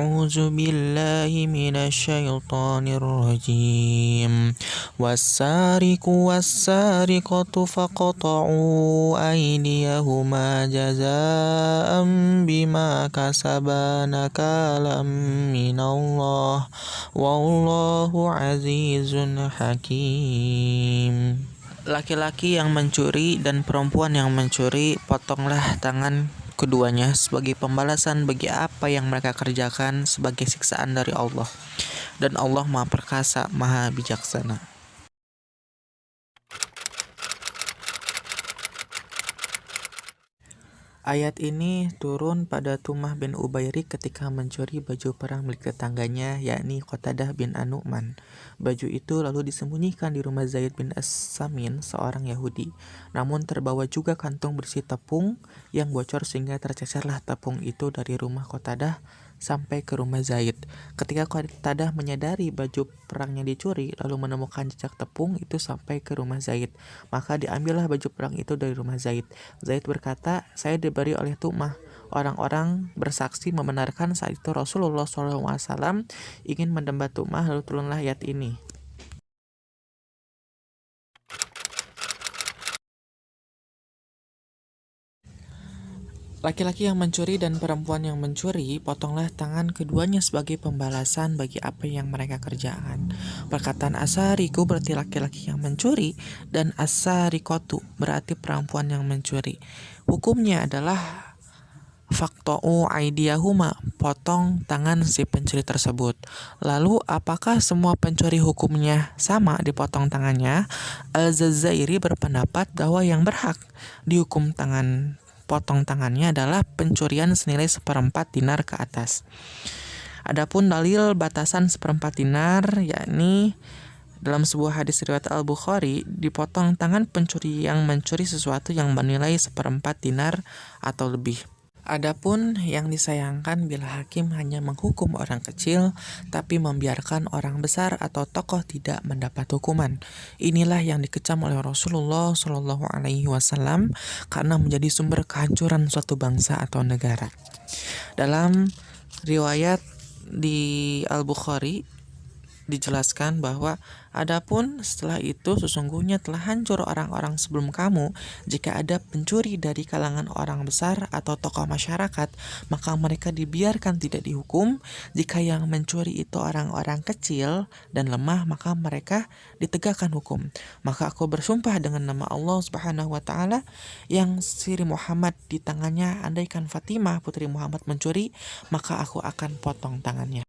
أعوذ بالله من الشيطان الرجيم والسارق والسارقة فاقطعوا أيديهما جزاء بما كسبا نكالا من الله والله عزيز حكيم. Laki-laki yang mencuri dan perempuan yang mencuri, potonglah tangan keduanya sebagai pembalasan bagi apa yang mereka kerjakan sebagai siksaan dari Allah. Dan Allah Maha Perkasa, Maha Bijaksana. Ayat ini turun pada Tumah bin Ubayrik ketika mencuri baju perang milik tetangganya, yakni Qatadah bin An-Nu'man. Baju itu lalu disembunyikan di rumah Zaid bin As-Samin, seorang Yahudi. Namun terbawa juga kantung berisi tepung yang bocor sehingga tercecerlah tepung itu dari rumah Qatadah sampai ke rumah Zaid. Ketika Qatadah menyadari baju perangnya dicuri, lalu menemukan jejak tepung itu sampai ke rumah Zaid, maka diambillah baju perang itu dari rumah Zaid. Zaid berkata, saya diberi oleh Tumah. Orang-orang bersaksi membenarkan saat itu Rasulullah SAW ingin mendemba Tumah, lalu turunlah ayat ini. Laki-laki yang mencuri dan perempuan yang mencuri, potonglah tangan keduanya sebagai pembalasan bagi apa yang mereka kerjakan. Perkataan asariku berarti laki-laki yang mencuri, dan asarikotu berarti perempuan yang mencuri. Hukumnya adalah faqta'u aydiyahuma, potong tangan si pencuri tersebut. Lalu apakah semua pencuri hukumnya sama dipotong tangannya? Al-Zazairi berpendapat bahwa yang berhak dihukum potong tangannya adalah pencurian senilai 1/4 dinar ke atas. Adapun dalil batasan 1/4 dinar, yakni dalam sebuah hadis riwayat Al-Bukhari, dipotong tangan pencuri yang mencuri sesuatu yang bernilai 1/4 dinar atau lebih. Adapun yang disayangkan bila hakim hanya menghukum orang kecil tapi membiarkan orang besar atau tokoh tidak mendapat hukuman. Inilah yang dikecam oleh Rasulullah SAW karena menjadi sumber kehancuran suatu bangsa atau negara. Dalam riwayat di Al-Bukhari dijelaskan bahwa adapun setelah itu sesungguhnya telah hancur orang-orang sebelum kamu. Jika ada pencuri dari kalangan orang besar atau tokoh masyarakat, maka mereka dibiarkan tidak dihukum. Jika yang mencuri itu orang-orang kecil dan lemah, maka mereka ditegakkan hukum. Maka aku bersumpah dengan nama Allah Subhanahu wa taala yang siri Muhammad di tangannya, andaikan Fatimah putri Muhammad mencuri, maka aku akan potong tangannya.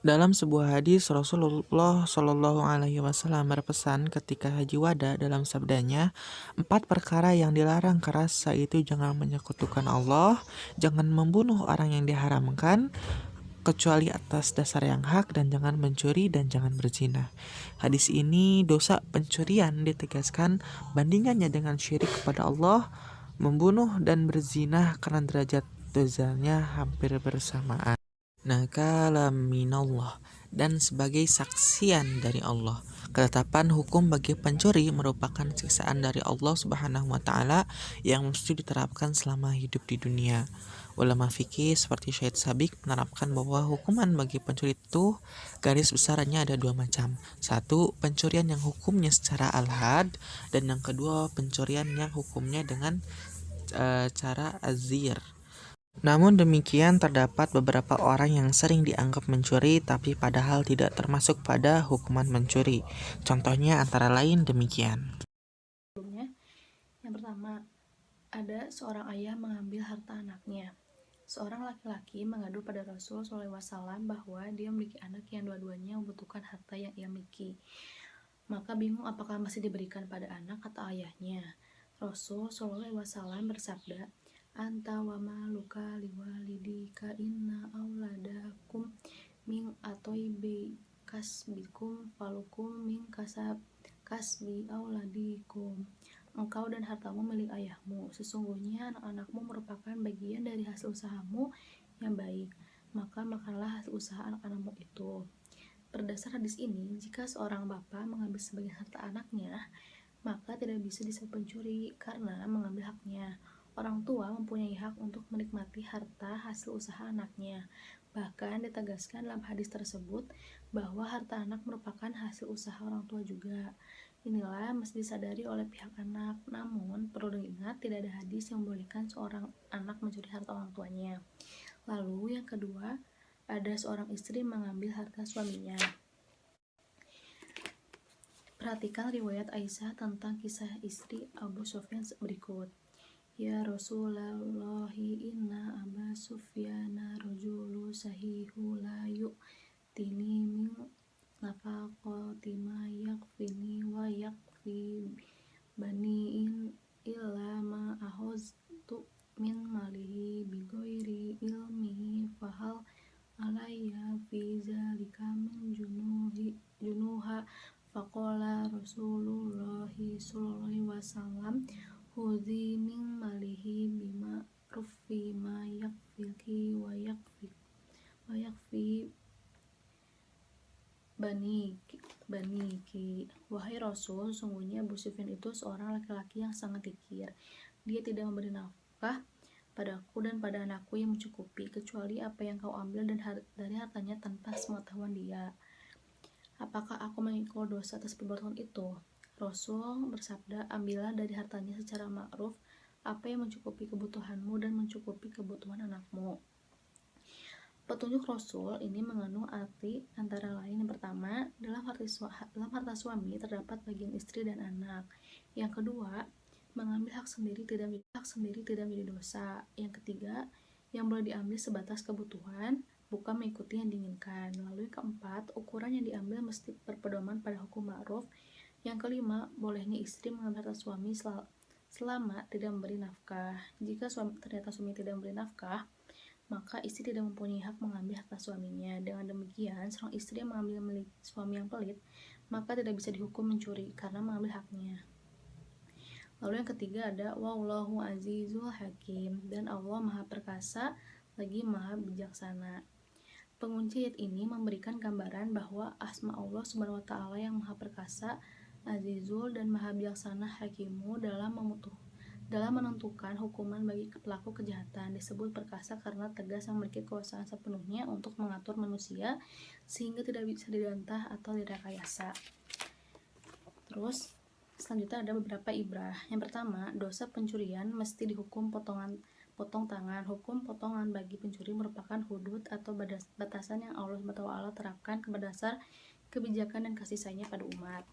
Dalam sebuah hadis, Rasulullah Shallallahu Alaihi Wasallam berpesan ketika haji wada dalam sabdanya, 4 perkara yang dilarang keras, yaitu jangan menyekutukan Allah, jangan membunuh orang yang diharamkan, kecuali atas dasar yang hak, dan jangan mencuri dan jangan berzina. Hadis ini dosa pencurian ditegaskan bandingannya dengan syirik kepada Allah, membunuh dan berzina karena derajat dosanya hampir bersamaan. Nakala minallah, dan sebagai saksian dari Allah. Ketetapan hukum bagi pencuri merupakan siksaan dari Allah Subhanahu wa taala yang mesti diterapkan selama hidup di dunia. Ulama fikih seperti Syed Sabik menerapkan bahwa hukuman bagi pencuri itu garis besarnya ada 2 macam. Satu, pencurian yang hukumnya secara al-had, dan yang kedua pencurian yang hukumnya dengan cara azir. Namun demikian, terdapat beberapa orang yang sering dianggap mencuri tapi padahal tidak termasuk pada hukuman mencuri. Contohnya antara lain demikian. Yang pertama, ada seorang ayah mengambil harta anaknya. Seorang laki-laki mengadu pada Rasul SAW bahwa dia memiliki anak yang dua-duanya membutuhkan harta yang ia miliki. Maka bingung apakah masih diberikan pada anak atau ayahnya. Rasul SAW bersabda, anta wa maluka liwalidika inna auladakum min atoibi kasbikum falukum min kasbi auladikum. engkau dan hartamu milik ayahmu. Sesungguhnya anak-anakmu merupakan bagian dari hasil usahamu yang baik. Maka makanlah hasil usaha anak-anakmu itu. Berdasar hadis ini, jika seorang bapa mengambil sebagian harta anaknya, maka tidak bisa disebut pencuri karena mengambil haknya. Orang tua mempunyai hak untuk menikmati harta hasil usaha anaknya. Bahkan ditegaskan dalam hadis tersebut bahwa harta anak merupakan hasil usaha orang tua juga. Inilah mesti disadari oleh pihak anak. Namun, perlu diingat tidak ada hadis yang membolehkan seorang anak mencuri harta orang tuanya. Lalu yang kedua, ada seorang istri mengambil harta suaminya. Perhatikan riwayat Aisyah tentang kisah istri Abu Sufyan berikut. Ya Rasulullah, inna Aba Sufyana rajulu sahihu la yu'tini min nafaqati ma yakfini wa yakfi baniin illa ma ahoztu min malihi bigoiri ilmihi fahal alayya fi zalika min junuha faqala Rasulullah sallallahu alaihi wasallam khudhi min malihi bima rufi ma yakfiki wa yakfi baniki. Wahai Rasul, sungguhnya Abu Sufyan itu seorang laki-laki yang sangat kikir. Dia tidak memberi nafkah padaku dan pada anakku yang mencukupi, kecuali apa yang kau ambil dan dari hartanya tanpa sepengetahuan dia. Apakah aku mengikul dosa atas perbuatan itu? Rasul bersabda, ambillah dari hartanya secara ma'ruf apa yang mencukupi kebutuhanmu dan mencukupi kebutuhan anakmu. Petunjuk Rasul ini mengandung arti antara lain yang pertama, dalam harta suami terdapat bagian istri dan anak. Yang kedua, mengambil hak sendiri tidak menjadi dosa. Yang ketiga, yang boleh diambil sebatas kebutuhan, bukan mengikuti yang diinginkan. Lalu yang keempat, ukuran yang diambil mesti berpedoman pada hukum ma'ruf. Yang kelima, bolehnya istri mengambil harta suami selama tidak memberi nafkah. Jika ternyata suami tidak memberi nafkah, maka istri tidak mempunyai hak mengambil harta suaminya. Dengan demikian, seorang istri yang mengambil milik suami yang pelit, maka tidak bisa dihukum mencuri karena mengambil haknya. Lalu yang ketiga ada wallahu azizul hakim, dan Allah maha perkasa lagi maha bijaksana. Pengunci ayat ini memberikan gambaran bahwa asma Allah subhanahu wa ta'ala yang maha perkasa, azizul, dan maha bijaksana hakimu dalam menentukan hukuman bagi pelaku kejahatan. Disebut perkasa karena tegas memiliki kekuasaan sepenuhnya untuk mengatur manusia sehingga tidak bisa dibantah atau direkayasa. Terus selanjutnya ada beberapa ibrah. Yang pertama, dosa pencurian mesti dihukum potong tangan. Hukum potongan bagi pencuri merupakan hudud atau batasan yang Allah SWT terapkan berdasar kebijakan dan kasih sayangnya pada umat.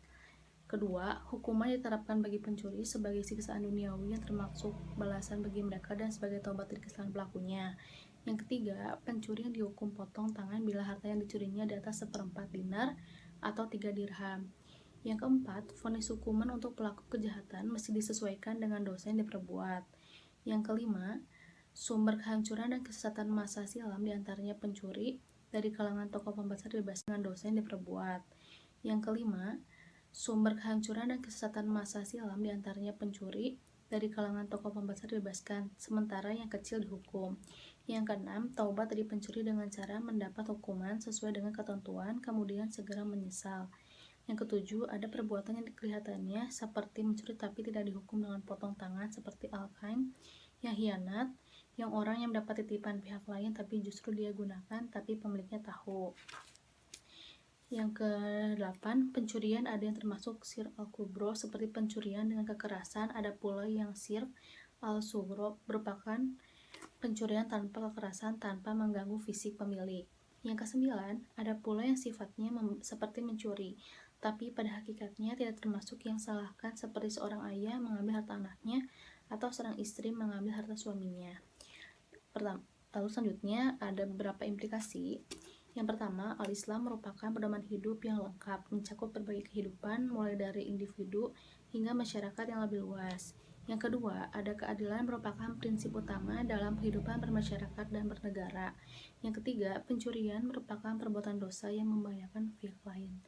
Kedua, hukuman diterapkan bagi pencuri sebagai siksaan duniawi yang termasuk balasan bagi mereka dan sebagai taubat dari kesalahan pelakunya. Yang ketiga, pencuri yang dihukum potong tangan bila harta yang dicurinya di atas 1/4 dinar atau 3 dirham. Yang keempat, vonis hukuman untuk pelaku kejahatan mesti disesuaikan dengan dosa yang diperbuat. Yang kelima, sumber kehancuran dan kesesatan masa silam diantaranya pencuri dari kalangan tokoh pembesar dibebaskan dengan dosa yang diperbuat. Yang kelima, sumber kehancuran dan kesesatan masa silam diantaranya pencuri dari kalangan tokoh pembesar dibebaskan, sementara yang kecil dihukum. Yang keenam, taubat dari pencuri dengan cara mendapat hukuman sesuai dengan ketentuan, kemudian segera menyesal. Yang ketujuh, ada perbuatan yang kelihatannya seperti mencuri tapi tidak dihukum dengan potong tangan seperti al-qaim, yang hianat, yang orang yang mendapat titipan pihak lain tapi justru dia gunakan tapi pemiliknya tahu. Yang ke-8, pencurian ada yang termasuk sir al-kubro seperti pencurian dengan kekerasan, ada pula yang sir al-sugro merupakan pencurian tanpa kekerasan tanpa mengganggu fisik pemilik. Yang ke-9, ada pula yang sifatnya seperti mencuri, tapi pada hakikatnya tidak termasuk yang salahkan seperti seorang ayah mengambil harta anaknya atau seorang istri mengambil harta suaminya. Lalu selanjutnya ada beberapa implikasi. Yang pertama, Al-Islam merupakan pedoman hidup yang lengkap, mencakup berbagai kehidupan mulai dari individu hingga masyarakat yang lebih luas. Yang kedua, ada keadilan merupakan prinsip utama dalam kehidupan bermasyarakat dan bernegara. Yang ketiga, pencurian merupakan perbuatan dosa yang membahayakan pihak lain.